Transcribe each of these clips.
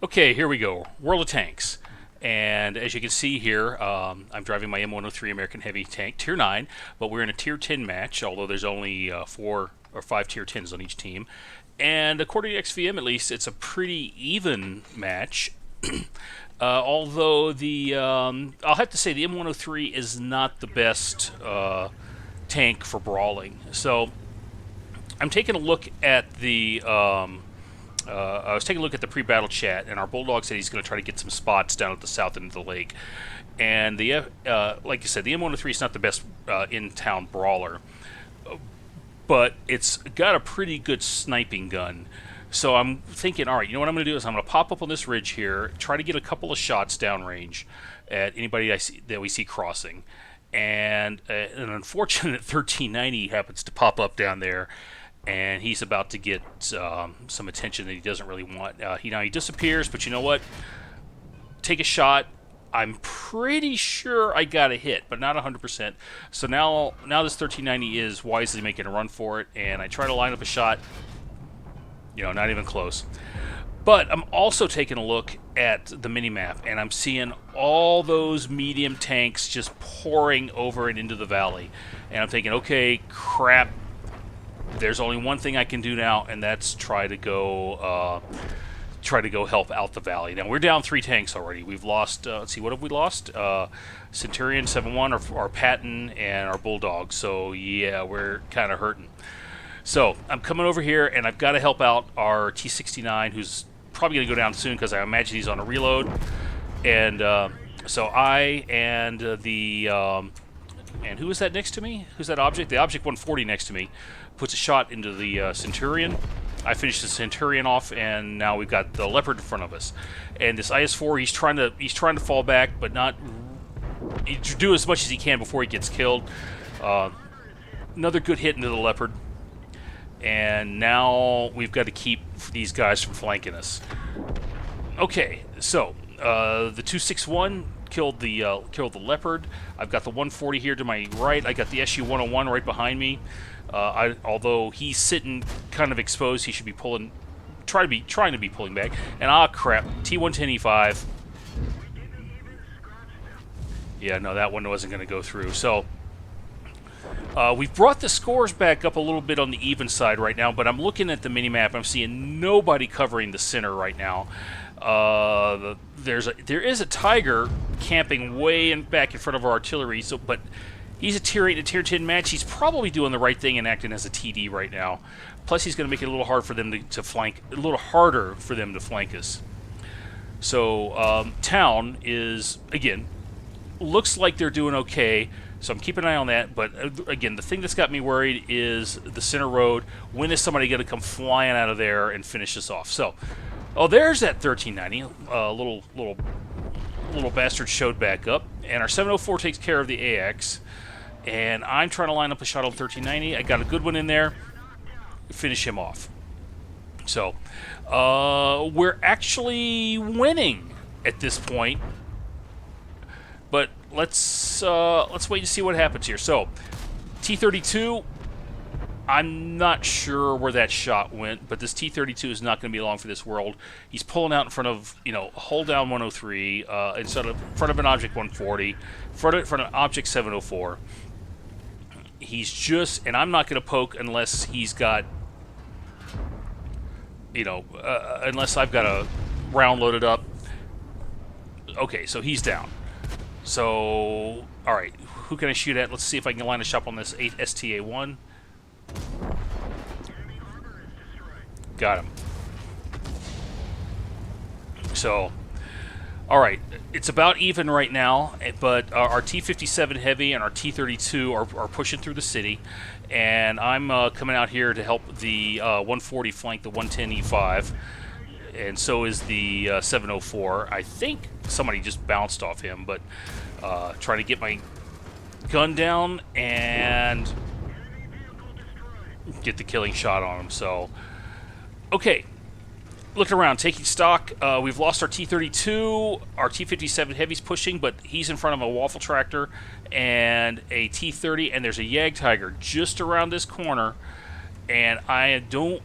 Okay, here we go. World of Tanks. And as you can see here, I'm driving my M103 American Heavy Tank, Tier 9, but we're in a Tier 10 match, although there's only 4 or 5 Tier 10s on each team. And according to XVM, at least, it's a pretty even match. Although I'll have to say the M103 is not the best tank for brawling. So I'm taking a look at I was taking a look at the pre-battle chat, and our Bulldog said he's going to try to get some spots down at the south end of the lake. And like you said, the M103 is not the best in-town brawler, but it's got a pretty good sniping gun. So I'm thinking, all right, you know what I'm going to do is I'm going to pop up on this ridge here, try to get a couple of shots downrange at anybody that we see crossing. And an unfortunate 1390 happens to pop up down there, and he's about to get some attention that he doesn't really want. He disappears, but you know what? Take a shot. I'm pretty sure I got a hit, but not 100%. So now this 1390 is wisely making a run for it, and I try to line up a shot. Not even close. But I'm also taking a look at the minimap, and I'm seeing all those medium tanks just pouring over and into the valley. And I'm thinking, okay, crap. There's only one thing I can do now, and that's try to go help out the valley. Now we're down 3 tanks already. We've lost. Let's see, what have we lost? Centurion 7-1, our Patton, and our Bulldog. So yeah, we're kind of hurting. So I'm coming over here, and I've got to help out our T69, who's probably going to go down soon because I imagine he's on a reload. And so I and and who is that next to me? Who's that object? The object 140 next to me puts a shot into the Centurion. I finished the Centurion off, and now we've got the Leopard in front of us. And this IS-4, he's trying to fall back, but not do as much as he can before he gets killed. Another good hit into the Leopard, and now we've got to keep these guys from flanking us. Okay, so the 261 killed the Leopard. I've got the 140 here to my right. I got the SU-101 right behind me. Although he's sitting kind of exposed, he should be trying to be pulling back. And crap, T110E5. Yeah, no, that one wasn't going to go through. So we've brought the scores back up a little bit on the even side right now, but I'm looking at the minimap. I'm seeing nobody covering the center right now. There is a Tiger camping way back in front of our artillery. But he's a Tier 8 and a Tier 10 match. He's probably doing the right thing and acting as a TD right now. Plus, he's going to make it a little hard for them to flank. A little harder for them to flank us. So town is again looks like they're doing okay. So I'm keeping an eye on that. But again, the thing that's got me worried is the center road. When is somebody going to come flying out of there and finish us off? So, there's that 1390. Little bastard showed back up, and our 704 takes care of the AX. And I'm trying to line up a shot on 1390. I got a good one in there. Finish him off. So we're actually winning at this point. But let's wait and see what happens here. So T32, I'm not sure where that shot went, but this T32 is not going to be long for this world. He's pulling out in front of, hold down 103, in front of an object 140, front of an object 704. He's just, and I'm not going to poke unless he's got, unless I've got a round loaded up. Okay, so he's down. So, all right, who can I shoot at? Let's see if I can line a shot on this 8 STA1. Got him. So, all right, it's about even right now, but our T-57 Heavy and our T-32 are pushing through the city, and I'm coming out here to help the 140 flank the 110E5, and so is the 704. I think somebody just bounced off him, but trying to get my gun down and get the killing shot on him. So, okay. Looking around, taking stock. We've lost our T-32. Our T-57 Heavy's pushing, but he's in front of a Waffle Tractor and a T-30, and there's a Yag Tiger just around this corner. And I do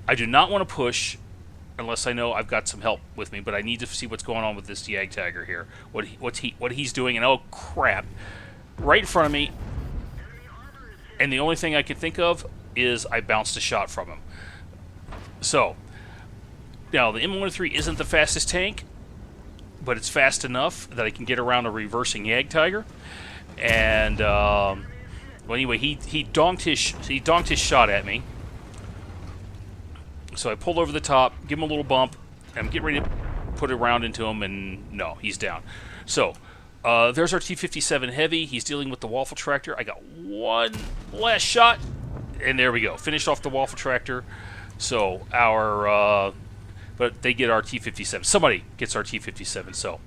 not want to push unless I know I've got some help with me. But I need to see what's going on with this Yag Tiger here. What he's doing, and oh crap, right in front of me. And the only thing I can think of is I bounced a shot from him. So now the M103 isn't the fastest tank, but it's fast enough that I can get around a reversing Yag Tiger. And well, anyway, he donked his shot at me. So I pulled over the top, give him a little bump, and I'm getting ready to put a round into him, and no, he's down. So there's our T-57 Heavy. He's dealing with the Waffle Tractor. I got one last shot, and there we go. Finished off the Waffle Tractor. So but they get our T-57. Somebody gets our T-57. So,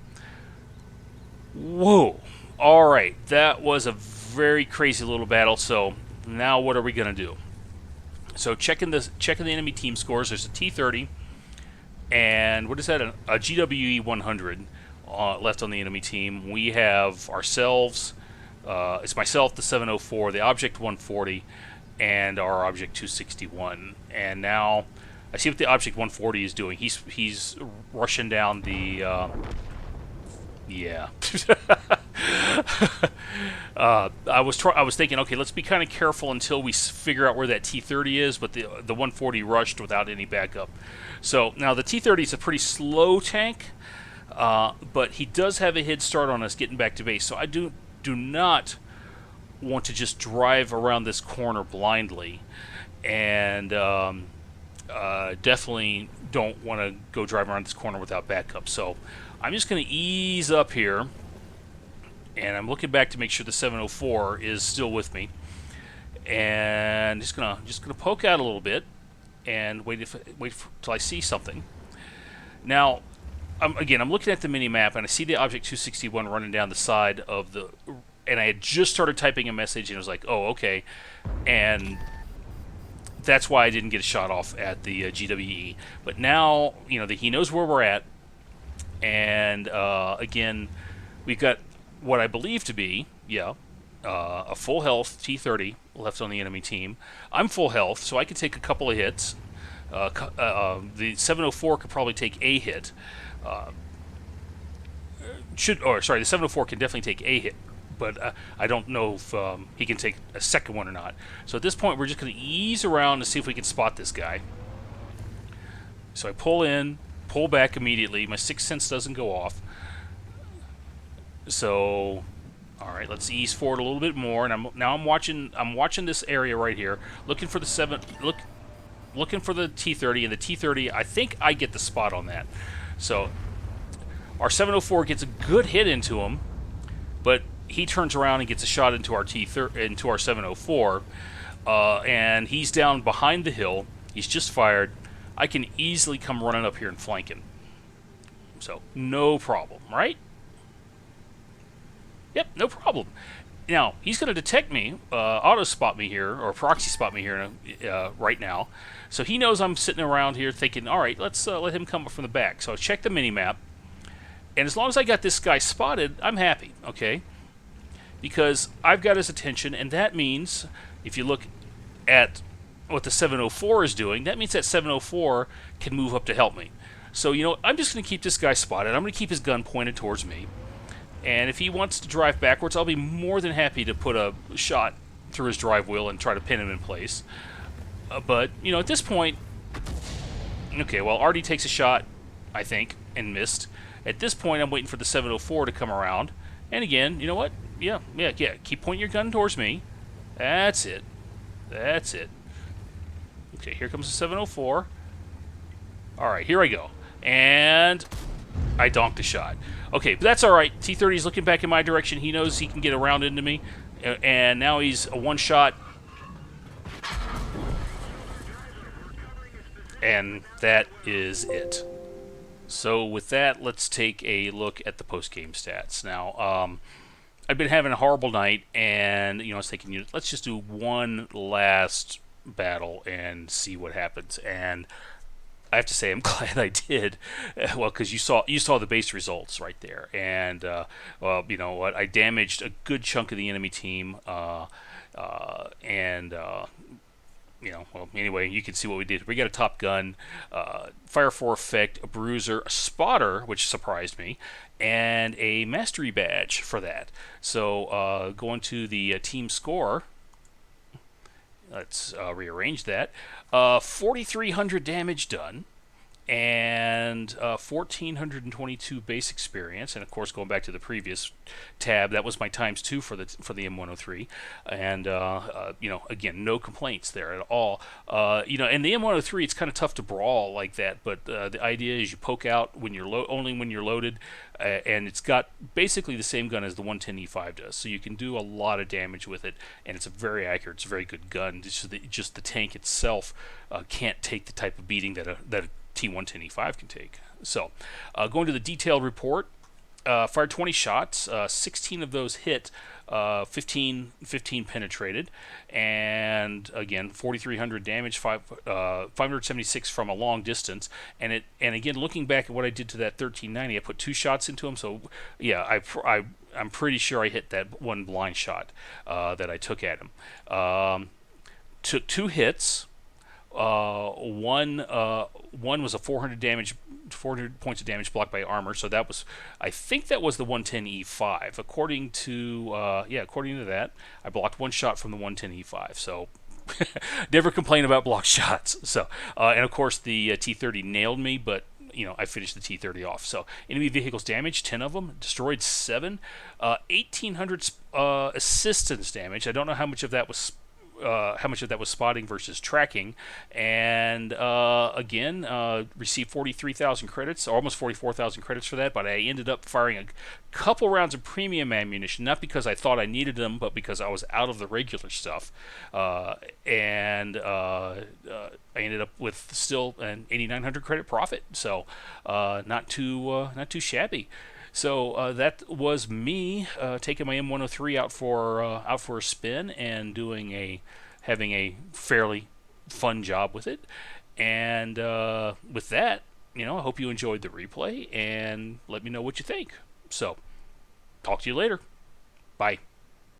whoa. All right, that was a very crazy little battle. So now what are we gonna do? So checking the enemy team scores. There's a T-30, and what is that? A GWE 100 left on the enemy team. We have ourselves. It's myself, the 704, the Object 140, and our Object 261. And now I see what the Object 140 is doing. He's rushing down the. Yeah. I was thinking, okay, let's be kind of careful until we figure out where that T-30 is, but the 140 rushed without any backup. So now the T-30 is a pretty slow tank, but he does have a head start on us getting back to base. So I do not want to just drive around this corner blindly, and definitely don't want to go drive around this corner without backup. So I'm just going to ease up here, and I'm looking back to make sure the 704 is still with me, and just gonna poke out a little bit and wait till I see something. Now, I'm looking at the mini map, and I see the Object 261 running down the side of the, and I had just started typing a message, and it was like, oh, okay, and that's why I didn't get a shot off at the GWE. But now, he knows where we're at. And again, we've got what I believe to be, a full health T-30 left on the enemy team. I'm full health, so I could take a couple of hits. The 704 could probably take a hit. The 704 can definitely take a hit, but I don't know if he can take a second one or not. So at this point, we're just going to ease around to see if we can spot this guy. So I pull in. Pull back immediately. My sixth sense doesn't go off. So, all right, let's ease forward a little bit more. And I'm watching this area right here, looking for the looking for the T-30, and the T-30. I think I get the spot on that. So, our 704 gets a good hit into him, but he turns around and gets a shot into our into our 704, and he's down behind the hill. He's just fired. I can easily come running up here and flank him. So, no problem, right? Yep, no problem. Now, he's going to detect me, auto-spot me here, or proxy spot me here right now. So he knows I'm sitting around here thinking, all right, let's let him come up from the back. So I check the mini-map, and as long as I got this guy spotted, I'm happy, okay? Because I've got his attention, and that means, if you look at what the 704 is doing, that means that 704 can move up to help me. So, I'm just going to keep this guy spotted. I'm going to keep his gun pointed towards me. And if he wants to drive backwards, I'll be more than happy to put a shot through his drive wheel and try to pin him in place. But, at this point, okay, well, Artie takes a shot, I think, and missed. At this point, I'm waiting for the 704 to come around. And again, you know what? Yeah, keep pointing your gun towards me. That's it. Okay, here comes the 704. All right, here I go. And I donked a shot. Okay, but that's all right. T-30 is looking back in my direction. He knows he can get around into me. And now he's a one-shot. And that is it. So with that, let's take a look at the post-game stats. Now, I've been having a horrible night, and I was thinking, let's just do one last battle and see what happens. And I have to say, I'm glad I did. Well, because you saw the base results right there, and well, you know what? I damaged a good chunk of the enemy team, and Well, anyway, you can see what we did. We got a Top Gun, Fire for Effect, a Bruiser, a Spotter, which surprised me, and a Mastery Badge for that. So going to the team score, let's rearrange that. 4,300 damage done, and 1,422 base experience, and of course going back to the previous tab, that was my times two for the M103, and again, no complaints there at all. And the M103, it's kind of tough to brawl like that, but the idea is you poke out when you're only when you're loaded, and it's got basically the same gun as the 110E5 does, so you can do a lot of damage with it, and it's a very accurate, it's a very good gun. Just the tank itself can't take the type of beating that a T110E5 can take. So, going to the detailed report, fired 20 shots, 16 of those hit, 15 penetrated, and again 4,300 damage, 576 from a long distance. And again, looking back at what I did to that 1390, I put 2 shots into him. So yeah, I'm pretty sure I hit that one blind shot that I took at him. Took 2 hits. One was a 400 points of damage blocked by armor. So that was, I think that was the 110E5. According to that, I blocked 1 shot from the 110E5. So never complain about blocked shots. So and of course the T30 nailed me, but I finished the T30 off. So enemy vehicles damaged, 10 of them, destroyed 7, 1,800 assistance damage. I don't know how much of that was spotting versus tracking, and again, received 43,000 credits, almost 44,000 credits for that. But I ended up firing a couple rounds of premium ammunition, not because I thought I needed them, but because I was out of the regular stuff, and I ended up with still an 8,900 credit profit. So not too shabby. So that was me taking my M103 out for a spin and having a fairly fun job with it. And with that, I hope you enjoyed the replay and let me know what you think. So talk to you later. Bye.